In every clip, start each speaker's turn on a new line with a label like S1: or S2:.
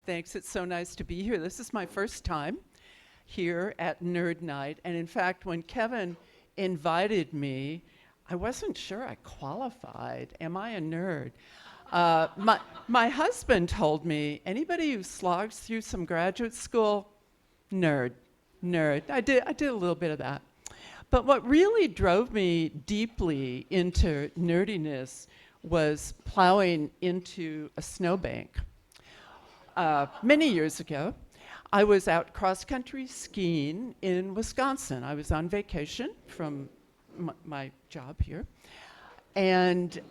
S1: Thanks. It's so nice to be here. This is my first time here at Nerd Night. And in fact, when Kevin invited me, I wasn't sure I qualified. Am I a nerd? My husband told me, anybody who slogs through some graduate school, nerd, nerd. I did a little bit of that. But what really drove me deeply into nerdiness was plowing into a snowbank. Many years ago, I was out cross-country skiing in Wisconsin. I was on vacation from my job here. And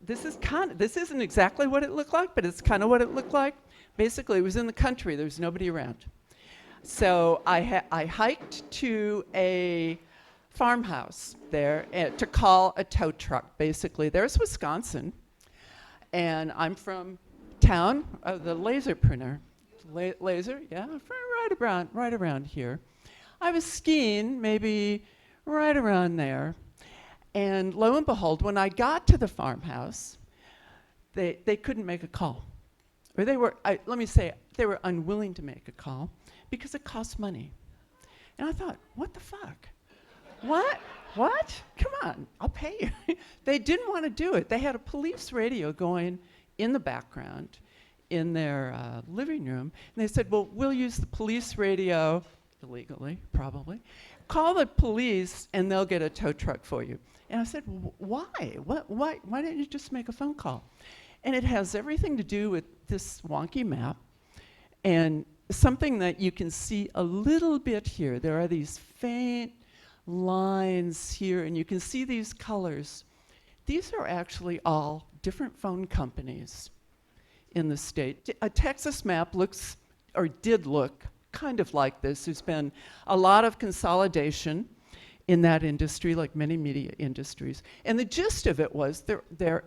S1: this isn't exactly what it looked like, but it's kind of what it looked like. Basically, it was in the country. There was nobody around. So I hiked to a farmhouse there to call a tow truck, basically. There's Wisconsin. And I'm from town of the laserprinter. Laser, yeah, right around here. I was skiing maybe right around there. And lo and behold, when I got to the farmhouse, they couldn't make a call. Or they were unwilling to make a call because it cost money. And I thought, what the fuck? What? Come on, I'll pay you. They didn't want to do it. They had a police radio going in the background in their living room. And they said, well, we'll use the police radio, illegally, probably. Call the police and they'll get a tow truck for you. And I said, why? Why didn't you just make a phone call? And it has everything to do with this wonky map and something that you can see a little bit here. There are these faint lines here, and you can see these colors. These are actually all different phone companies in the state. A Texas map looks, or did look, kind of like this. There's been a lot of consolidation in that industry, like many media industries. And the gist of it was,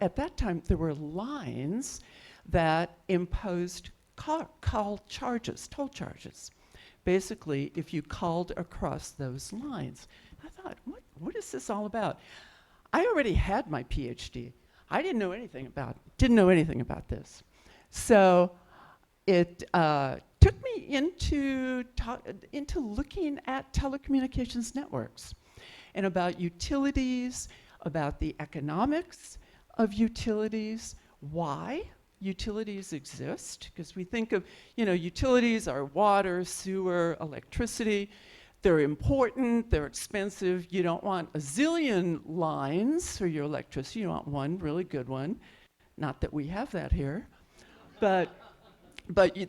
S1: at that time, there were lines that imposed toll charges. Basically, if you called across those lines. I thought, what is this all about? I already had my PhD. I didn't know anything about this. So it took me into looking at telecommunications networks and about utilities, about the economics of utilities, why utilities exist, because we think of, utilities are water, sewer, electricity. They're important, they're expensive. You don't want a zillion lines for your electricity. You want one really good one. Not that we have that here, but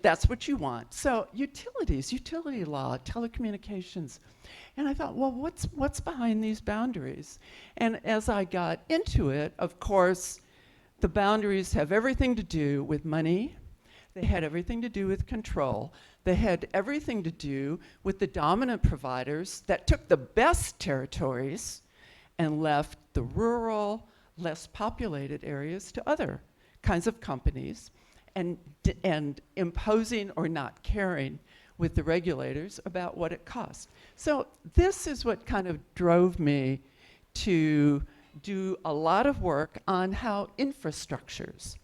S1: that's what you want. So utilities, utility law, telecommunications. And I thought, well, what's behind these boundaries? And as I got into it, of course, the boundaries have everything to do with money. They had everything to do with control. They had everything to do with the dominant providers that took the best territories and left the rural, less populated areas to other kinds of companies, and imposing or not caring with the regulators about what it cost. So this is what kind of drove me to do a lot of work on how infrastructures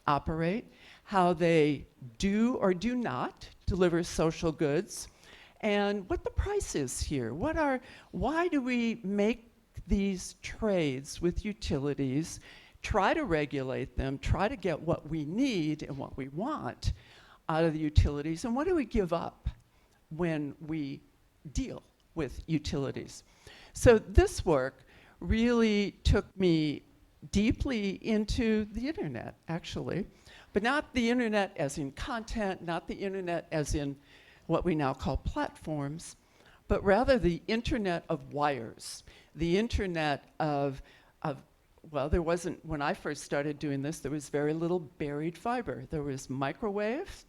S1: operate, how they do or do not deliver social goods, and what the price is here. Why do we make these trades with utilities, try to regulate them, try to get what we need and what we want out of the utilities, and what do we give up when we deal with utilities? So this work really took me deeply into the internet, actually, but not the internet as in content, not the internet as in what we now call platforms, but rather the internet of wires, the internet of well, there wasn't, when I first started doing this, there was very little buried fiber. There was microwaves.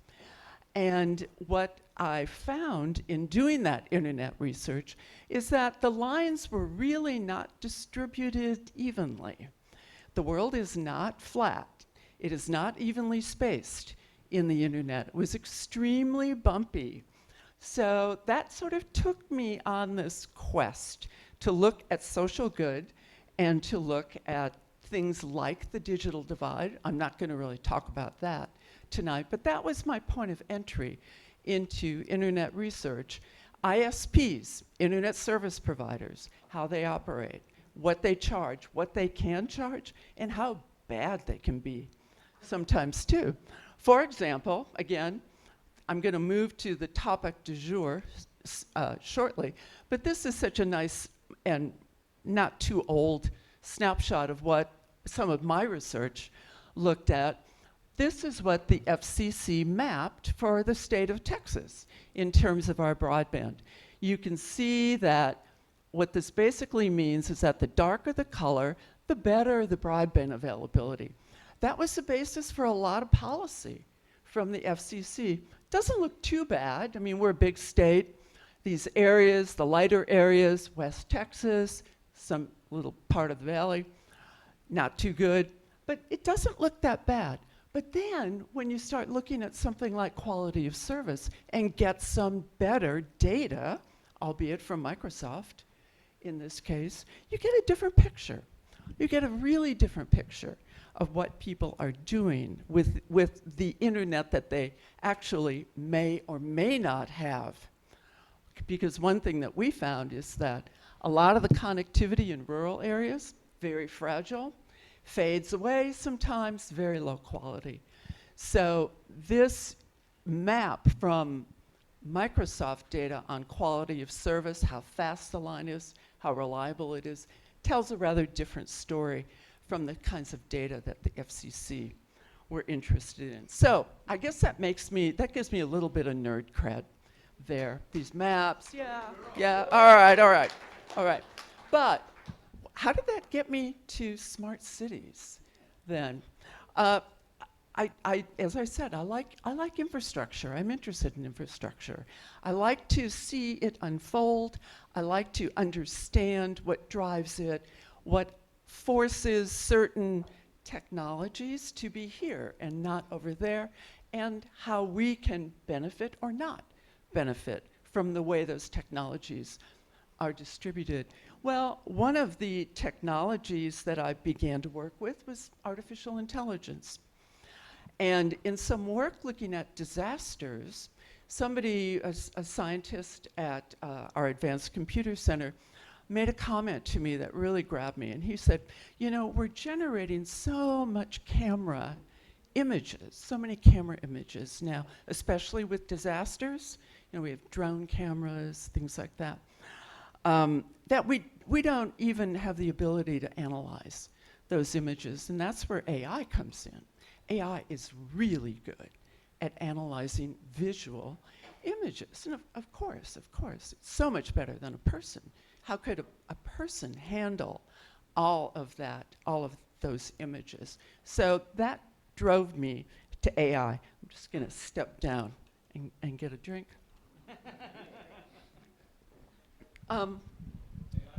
S1: And what I found in doing that internet research is that the lines were really not distributed evenly. The world is not flat. It is not evenly spaced in the internet. It was extremely bumpy. So that sort of took me on this quest to look at social good and to look at things like the digital divide. I'm not going to really talk about that tonight, but that was my point of entry into internet research. ISPs, internet service providers, how they operate, what they charge, what they can charge, and how bad they can be sometimes too. For example, again, I'm going to move to the topic du jour shortly, but this is such a nice and not too old snapshot of what some of my research looked at. This is what the FCC mapped for the state of Texas in terms of our broadband. You can see that what this basically means is that the darker the color, the better the broadband availability. That was the basis for a lot of policy from the FCC. Doesn't look too bad. I mean, we're a big state. These areas, the lighter areas, West Texas, some little part of the valley, not too good, but it doesn't look that bad. But then when you start looking at something like quality of service and get some better data, albeit from Microsoft in this case, you get a different picture. You get a really different picture of what people are doing with the internet that they actually may or may not have. Because one thing that we found is that a lot of the connectivity in rural areas, very fragile, fades away sometimes, very low quality. So this map from Microsoft data on quality of service, how fast the line is, how reliable it is, tells a rather different story from the kinds of data that the FCC were interested in. So I guess that gives me a little bit of nerd cred there. These maps, yeah, all right. But how did that get me to smart cities then? As I said, I like infrastructure. I'm interested in infrastructure. I like to see it unfold. I like to understand what drives it, what forces certain technologies to be here and not over there, and how we can benefit or not benefit from the way those technologies are distributed. Well, one of the technologies that I began to work with was artificial intelligence. And in some work looking at disasters, somebody, a scientist at our Advanced Computer Center, made a comment to me that really grabbed me. And he said, you know, we're generating so much camera images, so many camera images now, especially with disasters. You know, we have drone cameras, things like that, that we don't even have the ability to analyze those images. And that's where AI comes in. AI is really good at analyzing visual images. And of course, it's so much better than a person. How could a person handle all of that, all of those images? So that drove me to AI. I'm just gonna step down and get a drink.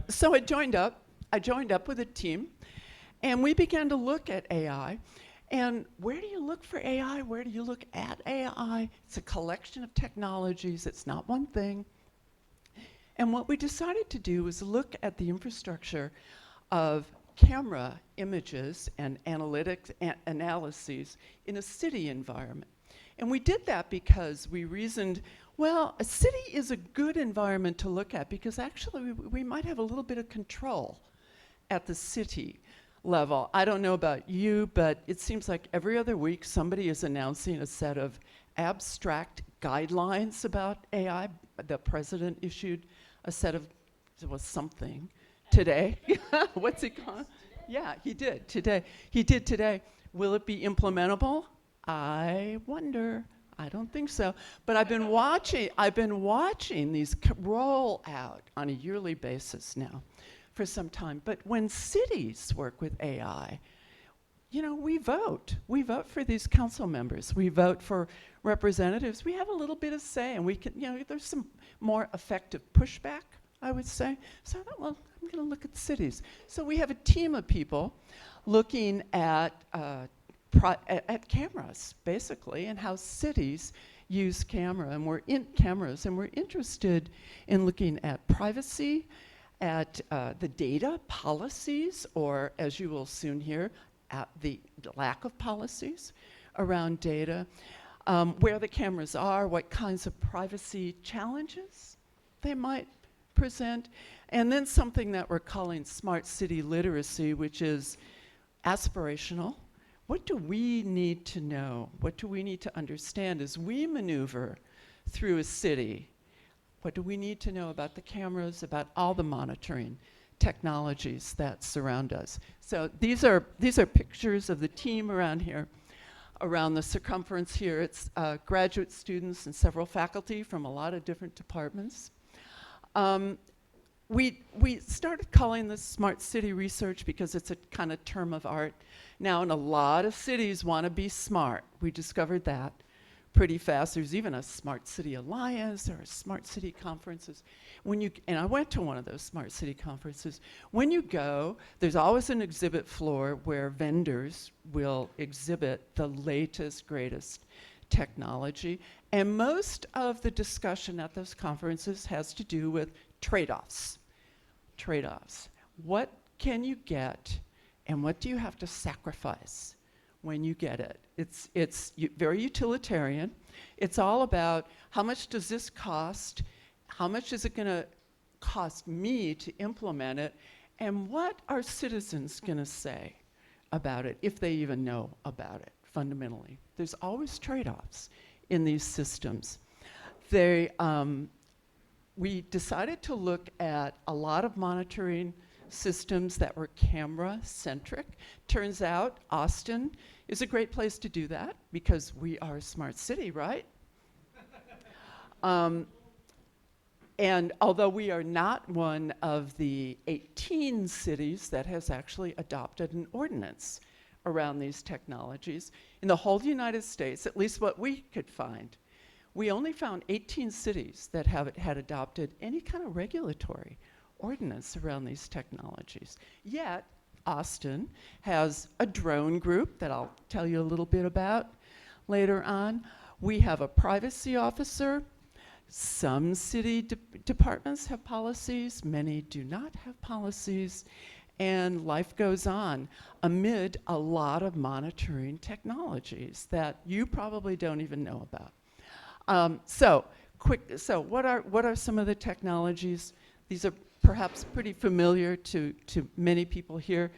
S1: So I joined up with a team, and we began to look at AI. And where do you look for AI? Where do you look at AI? It's a collection of technologies. It's not one thing. And what we decided to do was look at the infrastructure of camera images and analytics analyses in a city environment. And we did that because we reasoned, well, a city is a good environment to look at because actually we might have a little bit of control at the city level. I don't know about you, but it seems like every other week somebody is announcing a set of abstract guidelines about AI. The president issued a set of something today. What's it called? Yeah, he did today. Will it be implementable? I wonder. I don't think so. But I've been watching these roll out on a yearly basis now for some time. But when cities work with AI, you know, we vote. We vote for these council members. We vote for representatives. We have a little bit of say, and we can, you know, there's some more effective pushback, I would say. So I thought, well, I'm going to look at cities. So we have a team of people looking at cameras, basically, and how cities use cameras, and we're interested in looking at privacy, at the data policies, or as you will soon hear, at the lack of policies around data, where the cameras are, what kinds of privacy challenges they might present, and then something that we're calling smart city literacy, which is aspirational. What do we need to know? What do we need to understand as we maneuver through a city? What do we need to know about the cameras, about all the monitoring technologies that surround us? So these are pictures of the team around here, around the circumference here. It's graduate students and several faculty from a lot of different departments. We started calling this smart city research because it's a kind of term of art now, and a lot of cities want to be smart. We discovered that pretty fast. There's even a Smart City Alliance or a Smart City conferences. And I went to one of those Smart City conferences. When you go, there's always an exhibit floor where vendors will exhibit the latest, greatest technology. And most of the discussion at those conferences has to do with trade-offs. Trade-offs. What can you get, and what do you have to sacrifice when you get it? It's very utilitarian. It's all about how much does this cost, how much is it going to cost me to implement it, and what are citizens going to say about it, if they even know about it, fundamentally. There's always trade-offs in these systems. We decided to look at a lot of monitoring systems that were camera-centric. Turns out Austin is a great place to do that because we are a smart city, right? And although we are not one of the 18 cities that has actually adopted an ordinance around these technologies, in the whole United States, at least what we could find, we only found 18 cities that had adopted any kind of regulatory ordinance around these technologies. Yet, Austin has a drone group that I'll tell you a little bit about later on. We have a privacy officer. Some city departments have policies, many do not have policies, and life goes on amid a lot of monitoring technologies that you probably don't even know about. So what are some of the technologies? These are perhaps pretty familiar to many people here.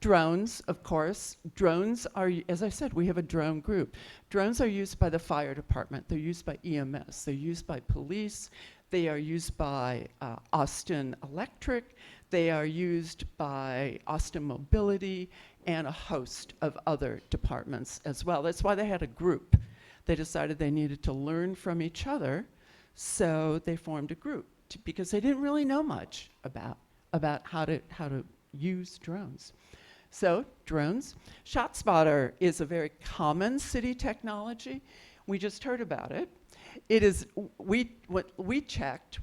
S1: Drones, of course. Drones are, as I said, we have a drone group. Drones are used by the fire department. They're used by EMS. They're used by police. They are used by Austin Electric. They are used by Austin Mobility and a host of other departments as well. That's why they had a group. They decided they needed to learn from each other, so they formed a group because they didn't really know much about how to use drones. So drones. ShotSpotter is a very common city technology. We just heard about it. It is, we checked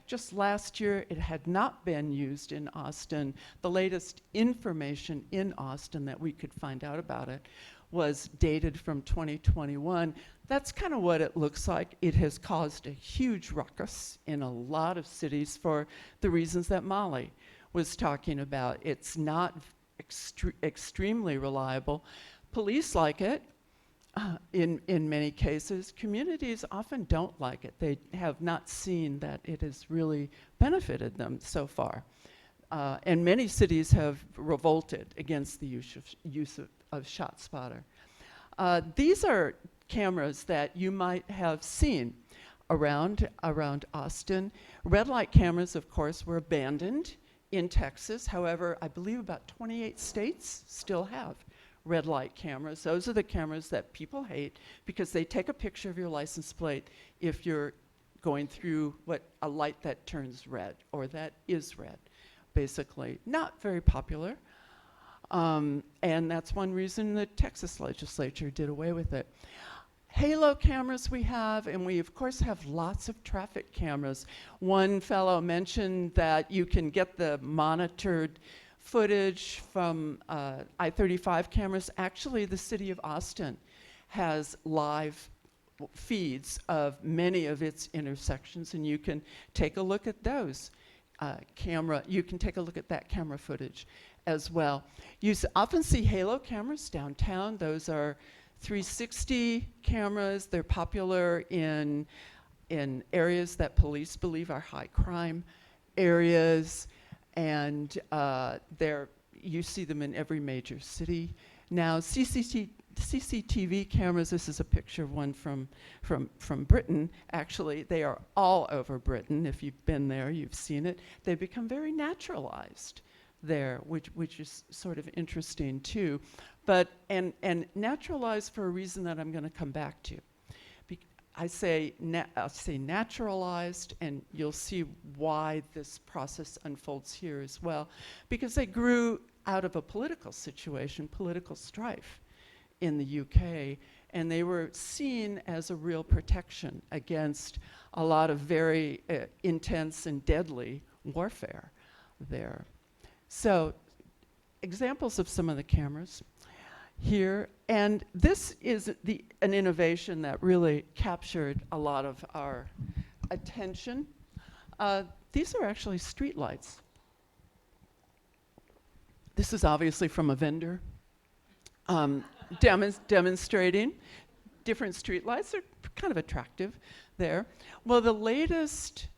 S1: just last year, it had not been used in Austin. The latest information in Austin that we could find out about it was dated from 2021. That's kind of what it looks like. It has caused a huge ruckus in a lot of cities for the reasons that Molly was talking about. It's not extremely reliable. Police like it in many cases. Communities often don't like it. They have not seen that it has really benefited them so far. And many cities have revolted against the use of ShotSpotter. These are cameras that you might have seen around Austin. Red light cameras, of course, were abandoned in Texas. However, I believe about 28 states still have red light cameras. Those are the cameras that people hate because they take a picture of your license plate if you're going through a light that turns red or that is red, basically. Not very popular. And that's one reason the Texas legislature did away with it. Halo cameras we have, and we of course have lots of traffic cameras. One fellow mentioned that you can get the monitored footage from I-35 cameras. Actually, the city of Austin has live feeds of many of its intersections, and you can take a look at those you can take a look at that camera footage as well. You often see halo cameras downtown. Those are 360 cameras. They're popular in areas that police believe are high crime areas, and you see them in every major city. Now, CCTV cameras, this is a picture of one from Britain. Actually, they are all over Britain. If you've been there, you've seen it. They've become very naturalized there, which is sort of interesting too. But, and naturalized for a reason that I'm gonna come back to. I'll say naturalized, and you'll see why this process unfolds here as well, because they grew out of a political situation, political strife in the UK, and they were seen as a real protection against a lot of very intense and deadly warfare there. So, examples of some of the cameras here, and this is an innovation that really captured a lot of our attention. These are actually street lights. This is obviously from a vendor demonstrating different street lights. They're kind of attractive there. Well, the latest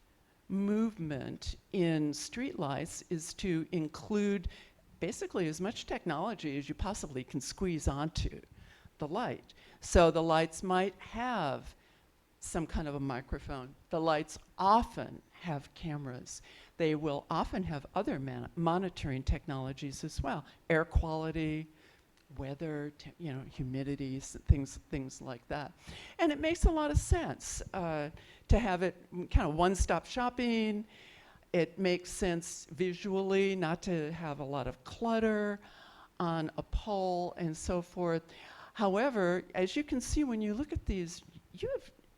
S1: movement in street lights is to include basically as much technology as you possibly can squeeze onto the light. So the lights might have some kind of a microphone. The lights often have cameras. They will often have other monitoring technologies as well. Air quality, weather, humidity, things like that. And it makes a lot of sense to have it kind of one-stop shopping. It makes sense visually not to have a lot of clutter on a pole and so forth. However, as you can see when you look at these,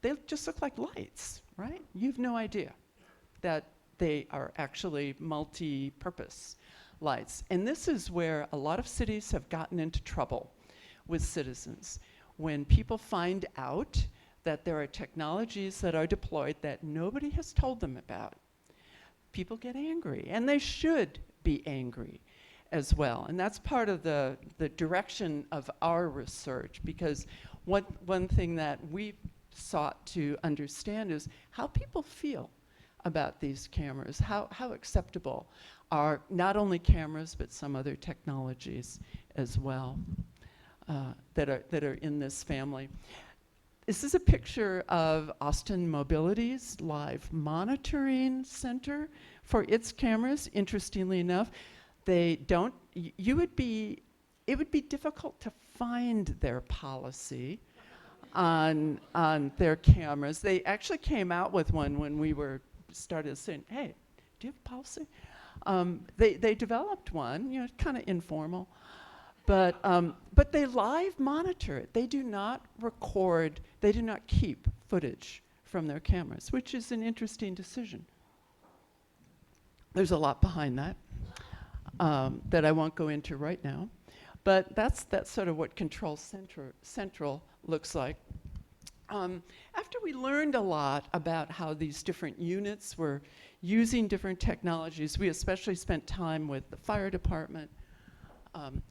S1: they just look like lights, right? You have no idea that they are actually multi-purpose lights. And this is where a lot of cities have gotten into trouble with citizens. When people find out that there are technologies that are deployed that nobody has told them about, people get angry, and they should be angry as well. And that's part of the direction of our research, because one thing that we sought to understand is how people feel about these cameras, how acceptable are not only cameras, but some other technologies as well that are in this family. This is a picture of Austin Mobility's live monitoring center for its cameras. Interestingly enough, it would be difficult to find their policy on their cameras. They actually came out with one when we started saying, hey, do you have a policy? They developed one, kind of informal. But they live monitor it. They do not record, they do not keep footage from their cameras, which is an interesting decision. There's a lot behind that that I won't go into right now. But that's sort of what Control Central looks like. After we learned a lot about how these different units were using different technologies, we especially spent time with the fire department.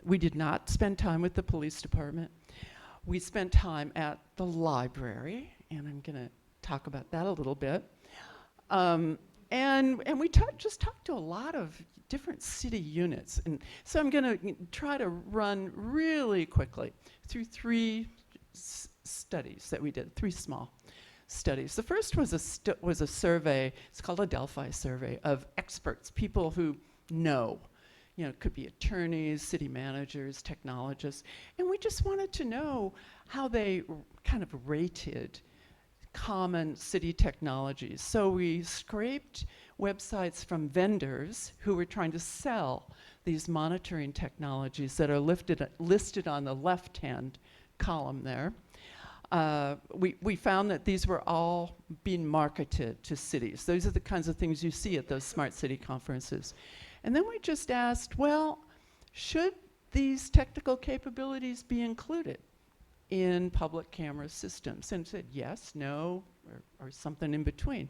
S1: We did not spend time with the police department. We spent time at the library, and I'm going to talk about that a little bit. And we just talked to a lot of different city units. And so I'm going to try to run really quickly through three studies that we did, three small studies. The first was a survey, it's called a Delphi survey, of experts, people who know. It could be attorneys, city managers, technologists. And we just wanted to know how they kind of rated common city technologies. So we scraped websites from vendors who were trying to sell these monitoring technologies that are listed on the left-hand column there. We found that these were all being marketed to cities. Those are the kinds of things you see at those smart city conferences. And then we just asked, well, should these technical capabilities be included in public camera systems? And said yes, no, or something in between.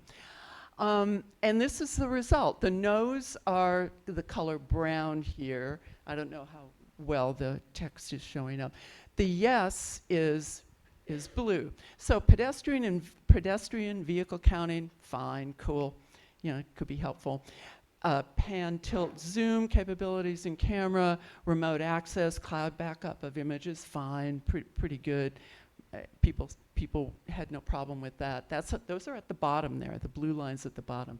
S1: And this is the result. The no's are the color brown here. I don't know how well the text is showing up. The yes is blue. So pedestrian vehicle counting, fine, cool. You know, it could be helpful. Pan, tilt, zoom capabilities in camera, remote access, cloud backup of images, fine, pretty good. People had no problem with that. Those are at the bottom there, the blue lines at the bottom.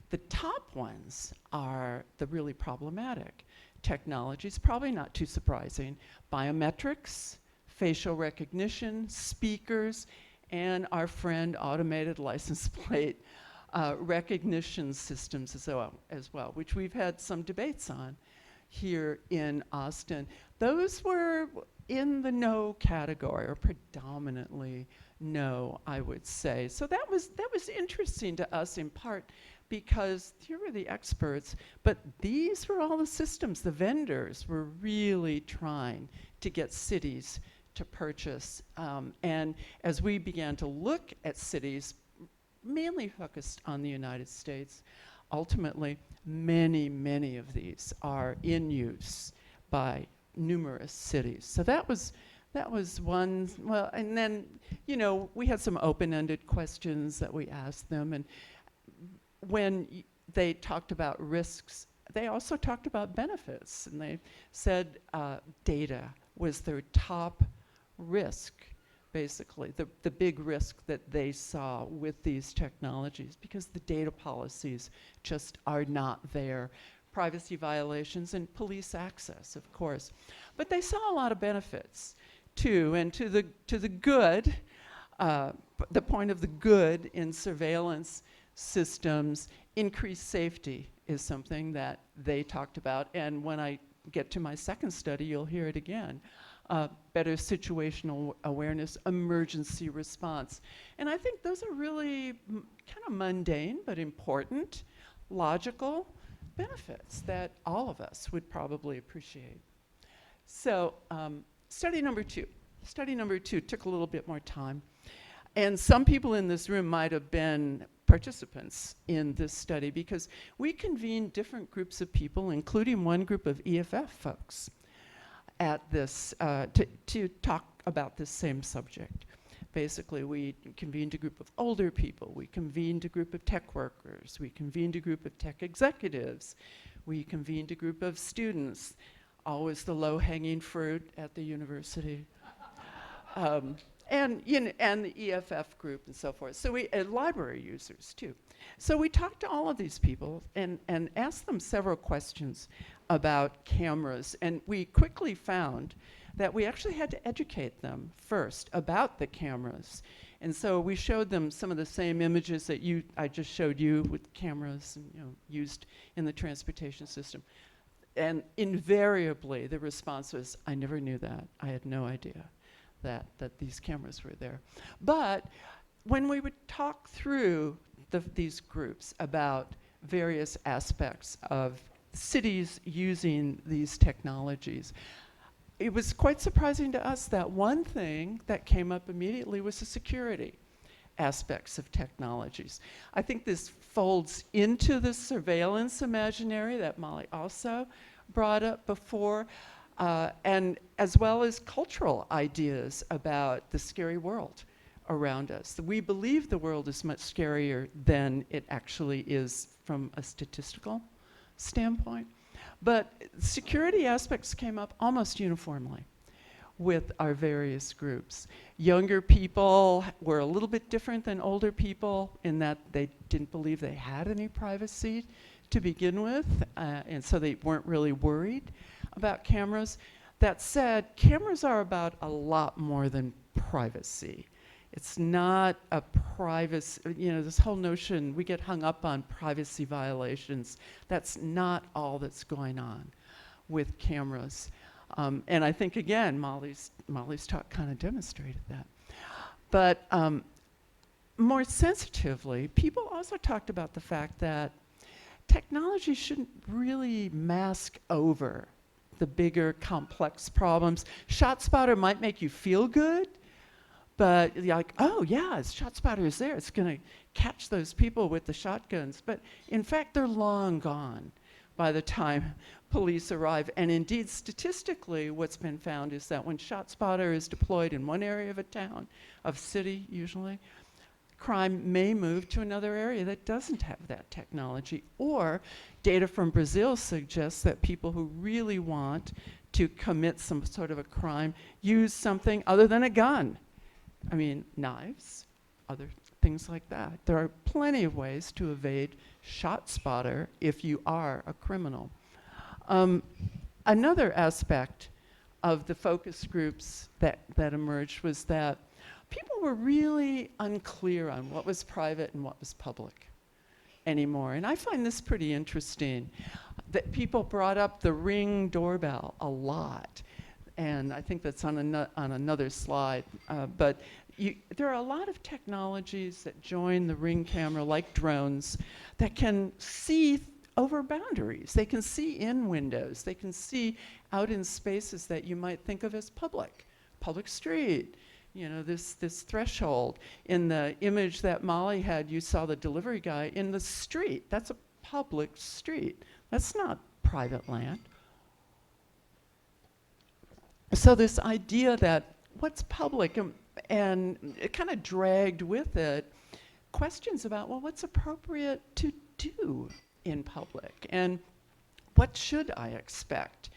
S1: The top ones are the really problematic technologies, probably not too surprising. Biometrics, facial recognition, speakers, and our friend automated license plate recognition systems as well, which we've had some debates on here in Austin. Those were in the no category, or predominantly no, I would say. So that was interesting to us in part because here were the experts, but these were all the systems. The vendors were really trying to get cities to purchase. And as we began to look at cities, mainly focused on the United States, ultimately, many of these are in use by numerous cities. So that was one. Well, and then, you know, we had some open-ended questions that we asked them. And when they talked about risks, they also talked about benefits. And they said data was their top risk, basically, the big risk that they saw with these technologies, because the data policies just are not there. Privacy violations and police access, of course. But they saw a lot of benefits, too, and to the good, the point of the good in surveillance systems, increased safety is something that they talked about. And when I get to my second study, you'll hear it again. Better situational awareness, emergency response. And I think those are really kind of mundane but important, logical benefits that all of us would probably appreciate. So study number two. Study number two took a little bit more time. And some people in this room might have been participants in this study because we convened different groups of people, including one group of EFF folks, at this to talk about this same subject. Basically, we convened a group of older people, we convened a group of tech workers, we convened a group of tech executives, we convened a group of students, always the low-hanging fruit at the university, and the EFF group and so forth. So library users too. So we talked to all of these people and asked them several questions about cameras, and we quickly found that we actually had to educate them first about the cameras. And so we showed them some of the same images that I just showed you with cameras and, used in the transportation system. And invariably the response was, I never knew that. I had no idea that these cameras were there. But when we would talk through these groups about various aspects of cities using these technologies, it was quite surprising to us that one thing that came up immediately was the security aspects of technologies. I think this folds into the surveillance imaginary that Molly also brought up before, and as well as cultural ideas about the scary world around us. We believe the world is much scarier than it actually is from a statistical standpoint. But security aspects came up almost uniformly with our various groups. Younger people were a little bit different than older people in that they didn't believe they had any privacy to begin with, and so they weren't really worried about cameras. That said, cameras are about a lot more than privacy. It's not a privacy, this whole notion, we get hung up on privacy violations. That's not all that's going on with cameras. And I think, again, Molly's talk kind of demonstrated that. But more sensitively, people also talked about the fact that technology shouldn't really mask over the bigger, complex problems. ShotSpotter might make you feel good, but you're like, oh yeah, ShotSpotter is there. It's going to catch those people with the shotguns. But in fact, they're long gone by the time police arrive. And indeed, statistically, what's been found is that when ShotSpotter is deployed in one area of a town, of city usually, crime may move to another area that doesn't have that technology. Or data from Brazil suggests that people who really want to commit some sort of a crime use something other than a gun. I mean, knives, other things like that. There are plenty of ways to evade ShotSpotter if you are a criminal. Another aspect of the focus groups that emerged was that people were really unclear on what was private and what was public anymore. And I find this pretty interesting, that people brought up the Ring doorbell a lot. And I think that's on another slide. But there are a lot of technologies that join the Ring camera, like drones, that can see over boundaries. They can see in windows. They can see out in spaces that you might think of as public street. You know, this threshold. In the image that Molly had, you saw the delivery guy in the street. That's a public street. That's not private land. So this idea that what's public, and it kind of dragged with it questions about, well, what's appropriate to do in public? And what should I expect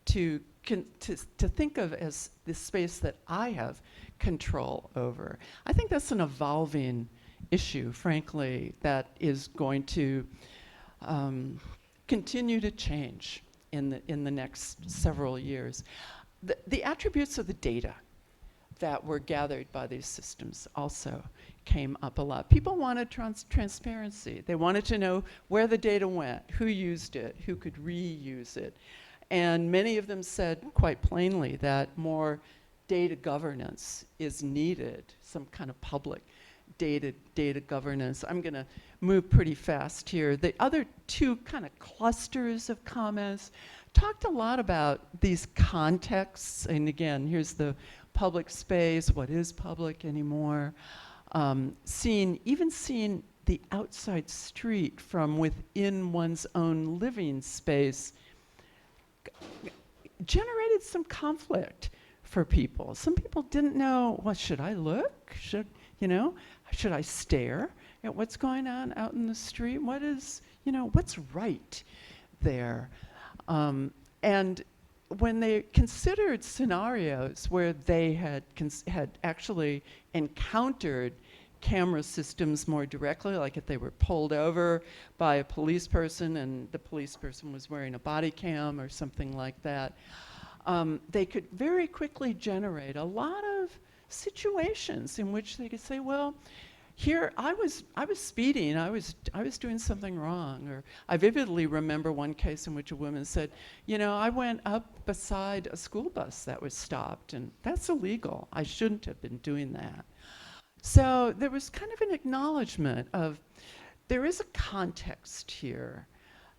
S1: to think of as the space that I have control over? I think that's an evolving issue, frankly, that is going to continue to change in the next several years. The attributes of the data that were gathered by these systems also came up a lot. People wanted transparency. They wanted to know where the data went, who used it, who could reuse it. And many of them said quite plainly that more data governance is needed, some kind of public data governance. I'm going to move pretty fast here. The other two kind of clusters of comments talked a lot about these contexts. And again, here's the public space, what is public anymore? Seeing the outside street from within one's own living space generated some conflict for people. Some people didn't know, well, should I look? Should I stare at what's going on out in the street? What's right there? And when they considered scenarios where they had actually encountered camera systems more directly, like if they were pulled over by a police person and the police person was wearing a body cam or something like that, they could very quickly generate a lot of situations in which they could say, well, here I was speeding, I was doing something wrong. Or I vividly remember one case in which a woman said, I went up beside a school bus that was stopped, and that's illegal. I shouldn't have been doing that. So there was kind of an acknowledgement of there is a context here,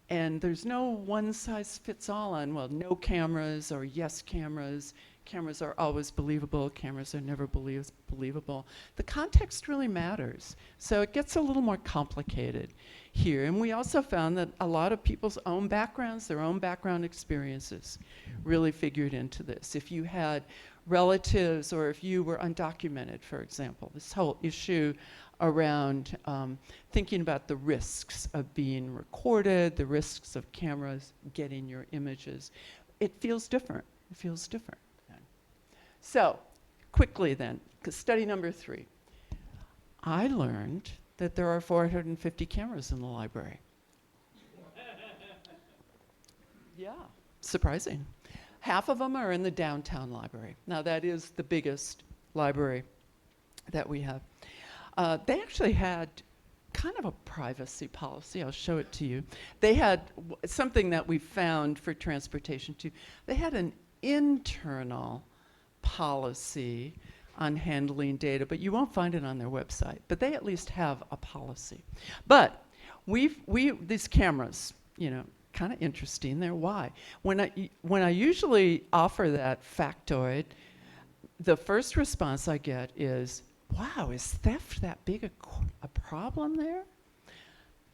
S1: and there's no one size fits all on, well, no cameras or yes cameras. Cameras are always believable, cameras are never believable. The context really matters. So it gets a little more complicated here. And we also found that a lot of people's own backgrounds, their own background experiences really figured into this. If you had relatives or if you were undocumented, for example, this whole issue around thinking about the risks of being recorded, the risks of cameras getting your images, it feels different. It feels different. So, quickly then, study number 3. I learned that there are 450 cameras in the library. Yeah, surprising. Half of them are in the downtown library. Now, that is the biggest library that we have. They actually had kind of a privacy policy. I'll show it to you. They had something that we found for transportation too. They had an internal policy on handling data, but you won't find it on their website. But they at least have a policy. But these cameras, kind of interesting. They're why. When I usually offer that factoid, the first response I get is, wow, is theft that big a problem there?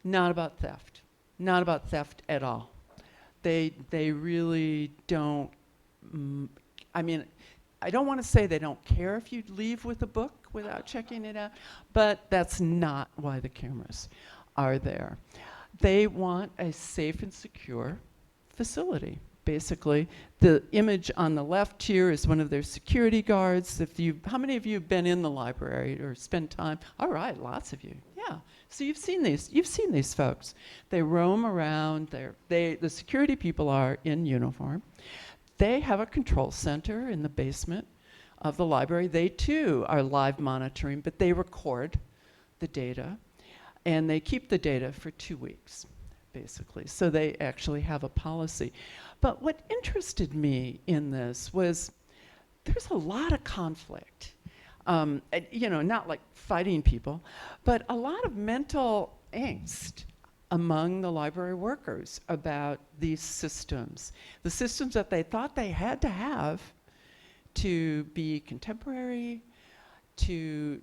S1: Not about theft. Not about theft at all. They really don't, I mean, I don't want to say they don't care if you leave with a book without checking it out, but that's not why the cameras are there. They want a safe and secure facility. Basically, the image on the left here is one of their security guards. How many of you have been in the library or spent time? All right, lots of you. Yeah. So you've seen these folks. They roam around. The security people are in uniform. They have a control center in the basement of the library. They too are live monitoring, but they record the data, and they keep the data for 2 weeks, basically. So they actually have a policy. But what interested me in this was there's a lot of conflict. Not like fighting people, but a lot of mental angst among the library workers about these systems. The systems that they thought they had to have to be contemporary, to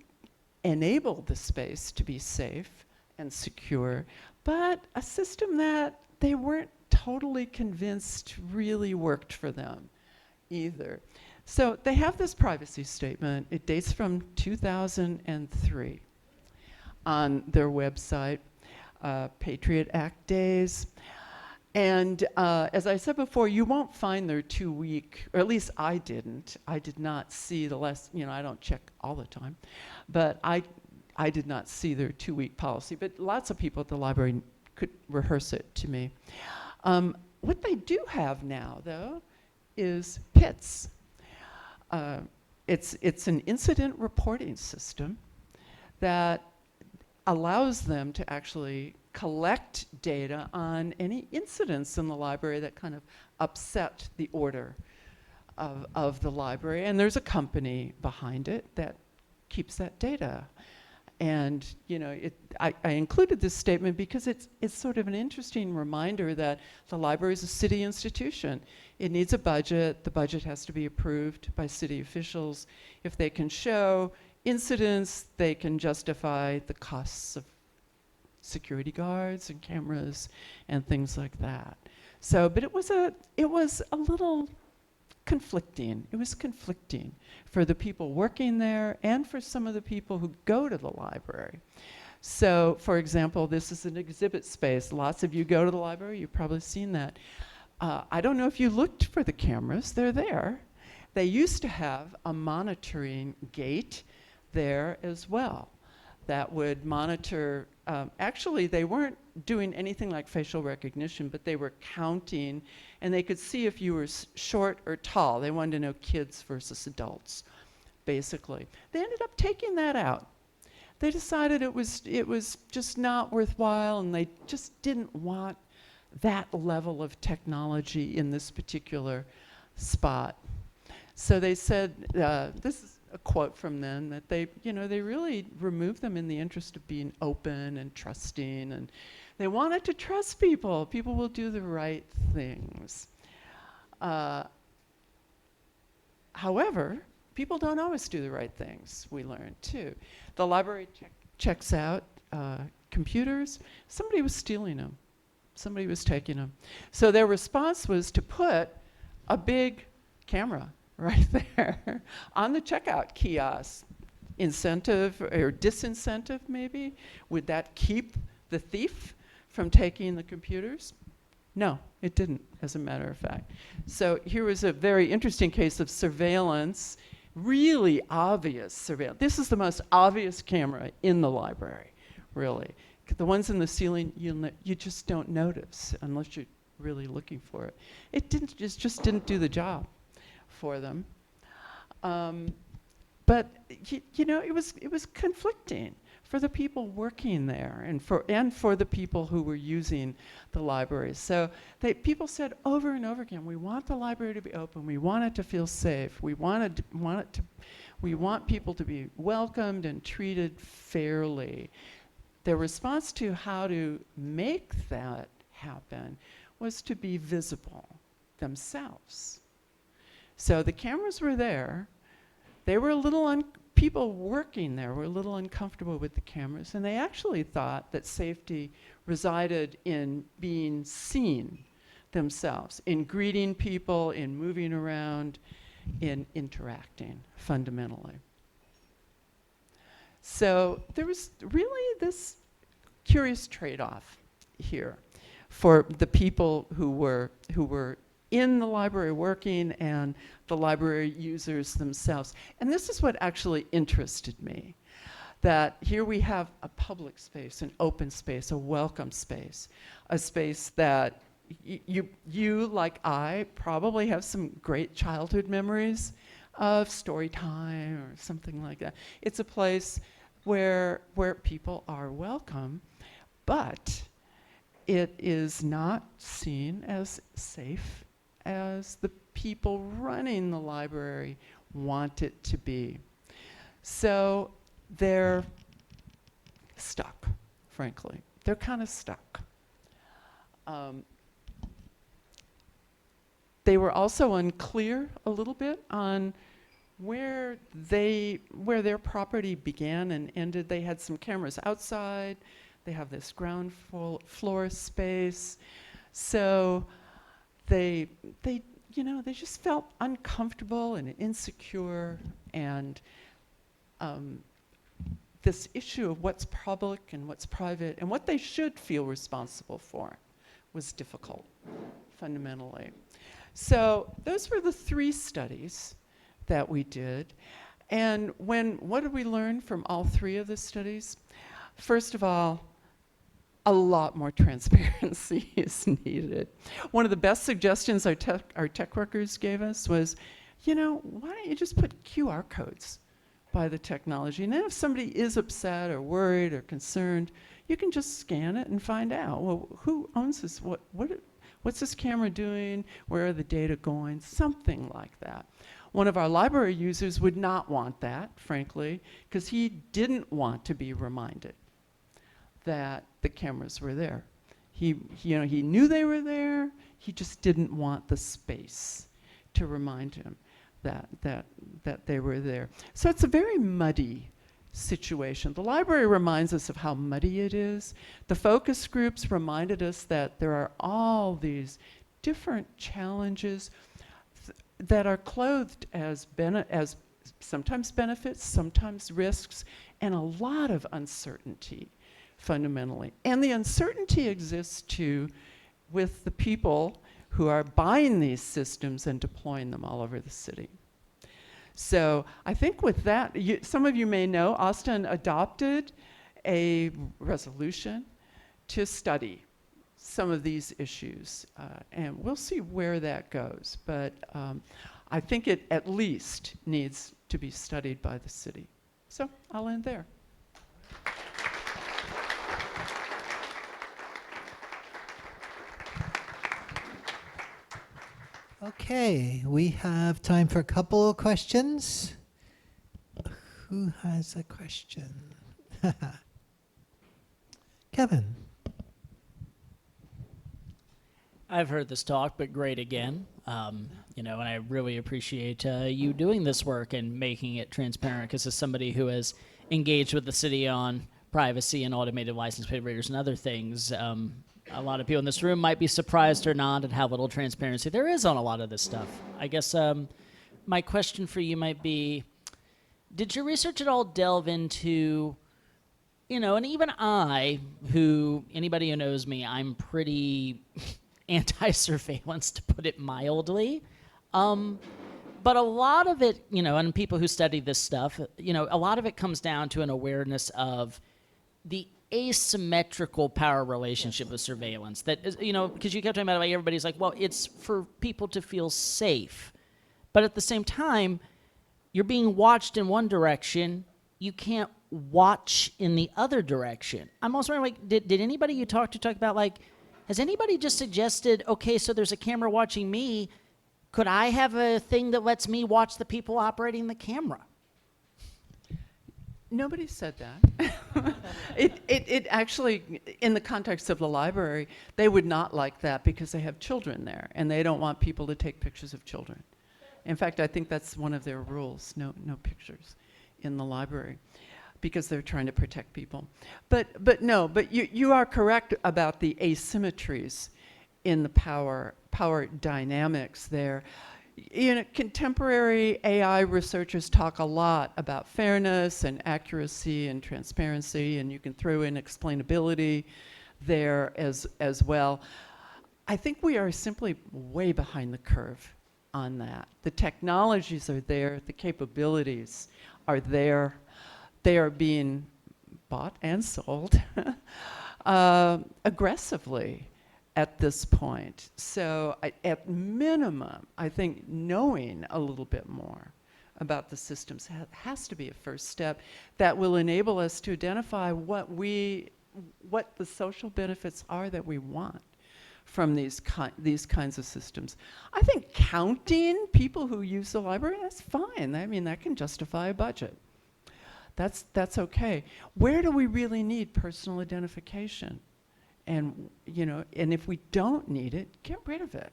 S1: enable the space to be safe and secure, but a system that they weren't totally convinced really worked for them either. So they have this privacy statement. It dates from 2003 on their website, Patriot Act days. And as I said before, you won't find their 2-week, or at least I didn't. I did not see the less, I don't check all the time, but I did not see their 2-week policy. But lots of people at the library could rehearse it to me. What they do have now, though, is PITS. It's an incident reporting system that allows them to actually collect data on any incidents in the library that kind of upset the order of the library. And there's a company behind it that keeps that data. And I included this statement because it's sort of an interesting reminder that the library is a city institution. It needs a budget. The budget has to be approved by city officials. If they can show incidents, they can justify the costs of security guards and cameras and things like that. So, but it was a little conflicting. It was conflicting for the people working there and for some of the people who go to the library. So, for example, this is an exhibit space. Lots of you go to the library. You've probably seen that. I don't know if you looked for the cameras. They're there. They used to have a monitoring gate there as well that would monitor. Actually, they weren't doing anything like facial recognition, but they were counting, and they could see if you were short or tall. They wanted to know kids versus adults, basically. They ended up taking that out. They decided it was just not worthwhile, and they just didn't want that level of technology in this particular spot. So they said, this is a quote from them, that they really removed them in the interest of being open and trusting, and they wanted to trust people. People will do the right things. However, people don't always do the right things, we learned too. The library checks out computers. Somebody was stealing them. Somebody was taking them. So their response was to put a big camera right there on the checkout kiosk. Incentive or disincentive, maybe? Would that keep the thief from taking the computers? No, it didn't, as a matter of fact. So here was a very interesting case of surveillance, really obvious surveillance. This is the most obvious camera in the library, really. The ones in the ceiling, you just don't notice unless you're really looking for it. It just didn't do the job for them. But it was conflicting for the people working there and for the people who were using the library. So people said over and over again, we want the library to be open. We want it to feel safe. We want people to be welcomed and treated fairly. Their response to how to make that happen was to be visible themselves. So the cameras were there. They were people working there were a little uncomfortable with the cameras, and they actually thought that safety resided in being seen. themselves, in greeting people, in moving around, in interacting fundamentally. So there was really this curious trade-off here for the people who were in the library working and the library users themselves. And this is what actually interested me, that here we have a public space, an open space, a welcome space, a space that you, like I, probably have some great childhood memories of story time or something like that. It's a place where people are welcome, but it is not seen as safe as the people running the library want it to be. So they're stuck, frankly. They're kind of stuck. They were also unclear a little bit on where their property began and ended. They had some cameras outside. They have this ground floor space. So they just felt uncomfortable and insecure, and this issue of what's public and what's private and what they should feel responsible for was difficult, fundamentally. So those were the 3 studies that we did. And what did we learn from all 3 of the studies? First of all, a lot more transparency is needed. One of the best suggestions our tech workers gave us was, why don't you just put QR codes by the technology? And then if somebody is upset or worried or concerned, you can just scan it and find out, well, who owns this? What's this camera doing? Where are the data going? Something like that. One of our library users would not want that, frankly, because he didn't want to be reminded that the cameras were there. He knew they were there. He just didn't want the space to remind him that they were there. So it's a very muddy situation. The library reminds us of how muddy it is. The focus groups reminded us that there are all these different challenges that are clothed as sometimes benefits, sometimes risks, and a lot of uncertainty, fundamentally. And the uncertainty exists too with the people who are buying these systems and deploying them all over the city. So I think with that, some of you may know, Austin adopted a resolution to study some of these issues. And we'll see where that goes. But I think it at least needs to be studied by the city. So I'll end there.
S2: Okay, we have time for a couple of questions. Who has a question? Kevin.
S3: I've heard this talk, but great again. And I really appreciate you doing this work and making it transparent, because as somebody who has engaged with the city on privacy and automated license plate readers and other things, a lot of people in this room might be surprised or not at how little transparency there is on a lot of this stuff. I guess my question for you might be, did your research at all delve into, and even anybody who knows me, I'm pretty anti-surveillance, to put it mildly. But a lot of it, and people who study this stuff, a lot of it comes down to an awareness of the asymmetrical power relationship with surveillance. That is, because you kept talking about, like, everybody's like, well, it's for people to feel safe. But at the same time, you're being watched in one direction. You can't watch in the other direction. I'm also wondering, like, did anybody you talked to talk about, like, has anybody just suggested, okay, so there's a camera watching me. Could I have a thing that lets me watch the people operating the camera?
S1: Nobody said that. It actually, in the context of the library, they would not like that because they have children there, and they don't want people to take pictures of children. In fact, I think that's one of their rules, no pictures in the library, because they're trying to protect people. But you are correct about the asymmetries in the power power dynamics there. You know, contemporary AI researchers talk a lot about fairness and accuracy and transparency, and you can throw in explainability there as well. I think we are simply way behind the curve on that. The technologies are there, the capabilities are there. They are being bought and sold aggressively at this point. So at minimum, I think knowing a little bit more about the systems has to be a first step that will enable us to identify what the social benefits are that we want from these kinds of systems. I think counting people who use the library, that's fine. I mean, that can justify a budget. That's okay. Where do we really need personal identification? And, you know, and if we don't need it, get rid of it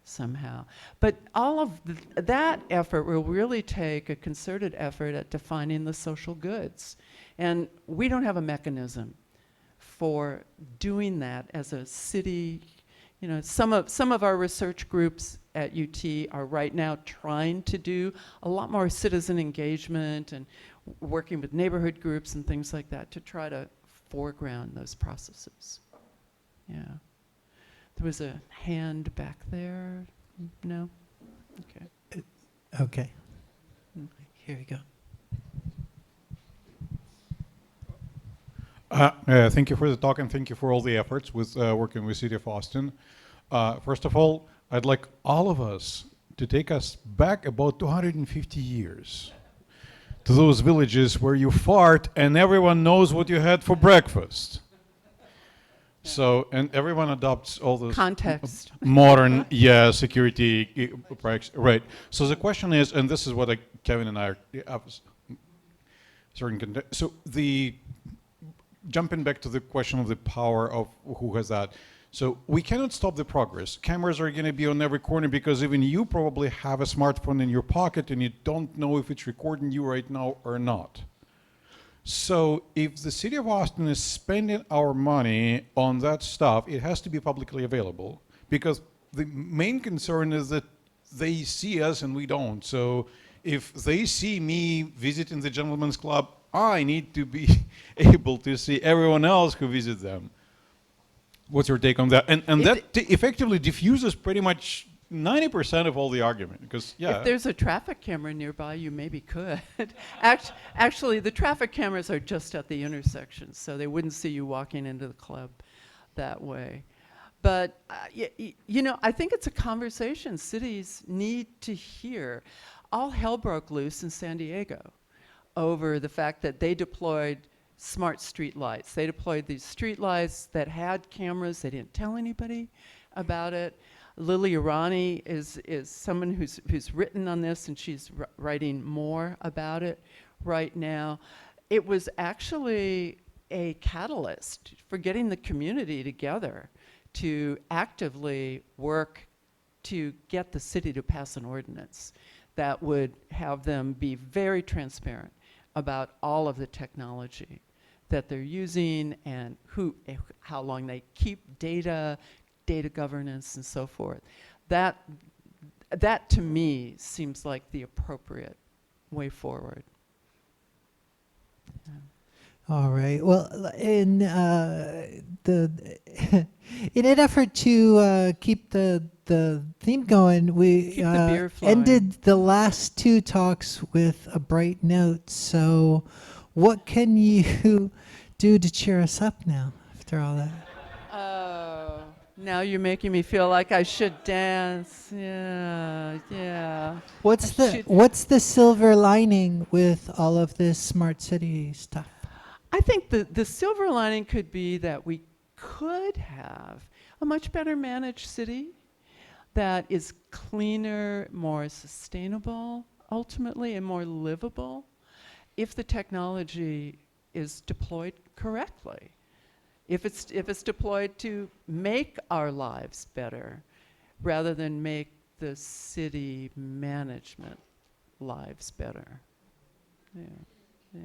S1: somehow. But all of that effort will really take a concerted effort at defining the social goods. And we don't have a mechanism for doing that as a city. You know, some of our research groups at UT are right now trying to do a lot more citizen engagement and working with neighborhood groups and things like that to try to foreground those processes. Yeah. There was a hand back there. No? Okay.
S2: Okay. Here we go.
S4: Thank you for the talk and thank you for all the efforts with working with City of Austin. First of all, I'd like all of us to take us back about 250 years to those villages where you fart and everyone knows what you had for breakfast. So, and everyone adopts all those
S1: Context.
S4: modern, security practices. Right. So the question is, and this is what Kevin and I are certain. So jumping back to the question of the power of who has that. So we cannot stop the progress. Cameras are going to be on every corner because even you probably have a smartphone in your pocket and you don't know if it's recording you right now or not. So if the city of Austin is spending our money on that stuff, it has to be publicly available because the main concern is that they see us and we don't. So if they see me visiting the Gentlemen's Club, I need to be able to see everyone else who visits them. What's your take on that? And that effectively diffuses pretty much 90% of all the argument, because
S1: If there's a traffic camera nearby, you maybe could. Actually, the traffic cameras are just at the intersection, so they wouldn't see you walking into the club that way. But, you know, I think it's a conversation cities need to hear. All hell broke loose in San Diego over the fact that they deployed smart street lights. They deployed these street lights that had cameras. They didn't tell anybody about it. Lily Irani is someone who's written on this, and she's writing more about it right now. It was actually a catalyst for getting the community together to actively work to get the city to pass an ordinance that would have them be very transparent about all of the technology that they're using and how long they keep data governance, and so forth. That to me seems like the appropriate way forward. Yeah.
S2: All right. Well, in in an effort to keep the theme going, we
S1: Keep the beer flowing.
S2: ended the last two talks with a bright note. So, what can you do to cheer us up now after all that?
S1: Oh, now you're making me feel like I should dance. Yeah.
S2: What's the silver lining with all of this smart city stuff?
S1: I think the silver lining could be that we could have a much better managed city that is cleaner, more sustainable, ultimately, and more livable if the technology is deployed correctly. If it's deployed to make our lives better rather than make the city management lives better. Yeah.